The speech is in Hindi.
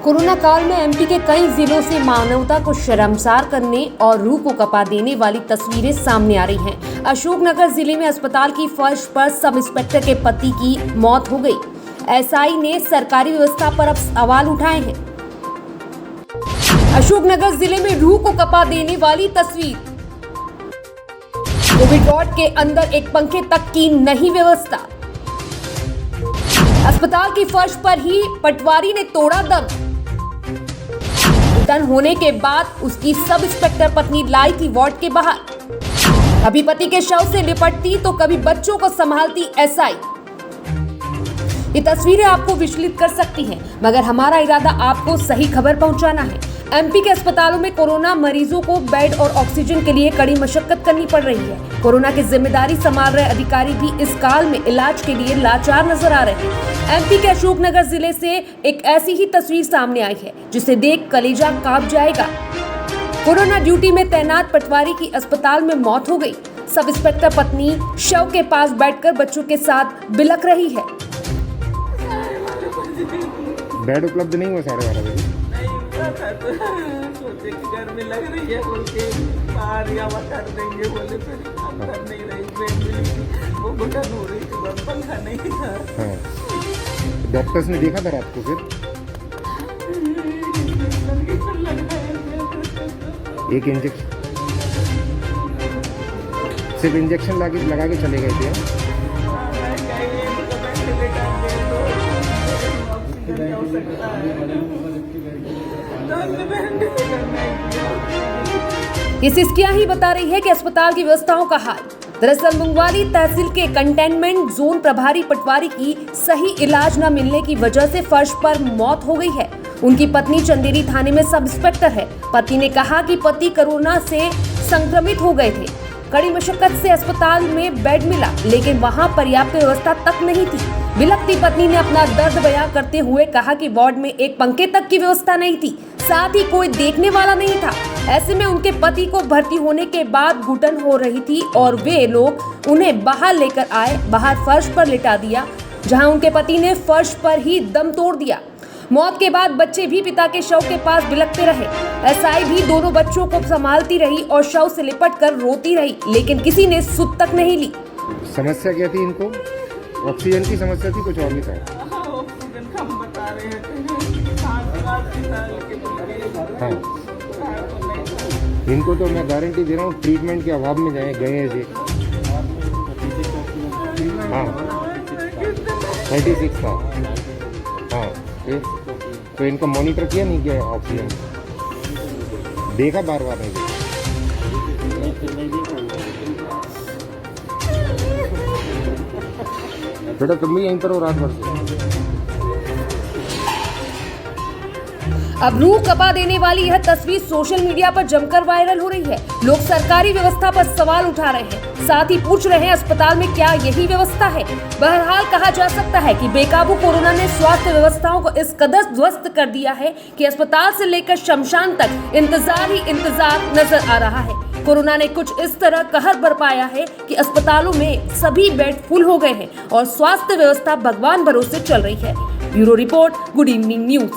कोरोना काल में एमपी के कई जिलों से मानवता को शर्मसार करने और रूह को कपा देने वाली तस्वीरें सामने आ रही हैं। अशोकनगर जिले में अस्पताल की फर्श पर सब इंस्पेक्टर के पति की मौत हो गई। एसआई ने सरकारी व्यवस्था पर अब सवाल उठाए हैं। अशोकनगर जिले में रूह को कपा देने वाली तस्वीर। कोविड वार्ड के अंदर एक पंखे तक की नहीं व्यवस्था। अस्पताल की फर्श पर ही पटवारी ने तोड़ा दम। निधन होने के बाद उसकी सब इंस्पेक्टर पत्नी लाई थी वार्ड के बाहर। कभी पति के शव से लिपटती तो कभी बच्चों को संभालती एसआई। ये तस्वीरें आपको विचलित कर सकती हैं, मगर हमारा इरादा आपको सही खबर पहुंचाना है। एमपी के अस्पतालों में कोरोना मरीजों को बेड और ऑक्सीजन के लिए कड़ी मशक्कत करनी पड़ रही है। कोरोना की जिम्मेदारी संभाल रहे अधिकारी भी इस काल में इलाज के लिए लाचार नजर आ रहे हैं। एमपी के अशोकनगर जिले से एक ऐसी ही तस्वीर सामने आई है जिसे देख कलेजा कांप जाएगा। कोरोना ड्यूटी में तैनात पटवारी की अस्पताल में मौत हो गई। सब इंस्पेक्टर पत्नी शव के पास बैठकर बच्चों के साथ बिलख रही है। बेड उपलब्ध नहीं हुआ 12:30 बजे। सोचे कि घर में लग रही है बोल के बाहर या कर देंगे बोले, फिर अंदर नहीं रही, बेड मिली वो घुटन हो रही थी, बस पंखा नहीं था। हाँ, डॉक्टर्स ने देखा था रात को फिर एक इंजेक्शन, सिर्फ इंजेक्शन लगा के चले गए थे। ये सिस्कियां ही बता रही है कि अस्पताल की व्यवस्थाओं का हाल। दरअसल मुंगवाली तहसील के कंटेनमेंट जोन प्रभारी पटवारी की सही इलाज न मिलने की वजह से फर्श पर मौत हो गई है। उनकी पत्नी चंदेरी थाने में सब इंस्पेक्टर है। पति ने कहा कि पति कोरोना से संक्रमित हो गए थे। कड़ी मशक्कत से अस्पताल में बेड मिला, लेकिन वहां पर्याप्त व्यवस्था तक नहीं थी। बिलखती पत्नी ने अपना दर्द बयां करते हुए कहा कि वार्ड में एक पंखे तक की व्यवस्था नहीं थी, साथ ही कोई देखने वाला नहीं था। ऐसे में उनके पति को भर्ती होने के बाद घुटन हो रही थी और वे लोग उन्हें बाहर लेकर आए। बाहर फर्श पर लिटा दिया, जहां उनके पति ने फर्श पर ही दम तोड़ दिया। मौत के बाद बच्चे भी पिता के शव के पास बिलखते रहे। एसआई भी दोनों बच्चों को संभालती रही और शव से लिपटकर रोती रही, लेकिन किसी ने सुध तक नहीं ली। समस्या क्या थी इनको? ऑक्सीजन की समस्या थी, कुछ और नहीं था। ऑक्सीजन कम बता रहे हैं। हाँ, इनको तो मैं गारंटी दे रहा हूँ ट्रीटमेंट के अभाव में गए हैं जी। हाँ, 36 था। हाँ, तो इनका मॉनिटर किया नहीं किया ऑक्सीजन? देखा बार नहीं देखा। बेटा तुम भी यहीं पर हो रात भर से। अब रूह कपा देने वाली यह तस्वीर सोशल मीडिया पर जमकर वायरल हो रही है। लोग सरकारी व्यवस्था पर सवाल उठा रहे हैं, साथ ही पूछ रहे हैं अस्पताल में क्या यही व्यवस्था है। बहरहाल कहा जा सकता है कि बेकाबू कोरोना ने स्वास्थ्य व्यवस्थाओं को इस कदर ध्वस्त कर दिया है कि अस्पताल से लेकर शमशान तक इंतजार ही इंतजार नजर आ रहा है। कोरोना ने कुछ इस तरह कहर बरपाया है कि अस्पतालों में सभी बेड फुल हो गए हैं और स्वास्थ्य व्यवस्था भगवान भरोसे चल रही है। Bureau report, good evening news.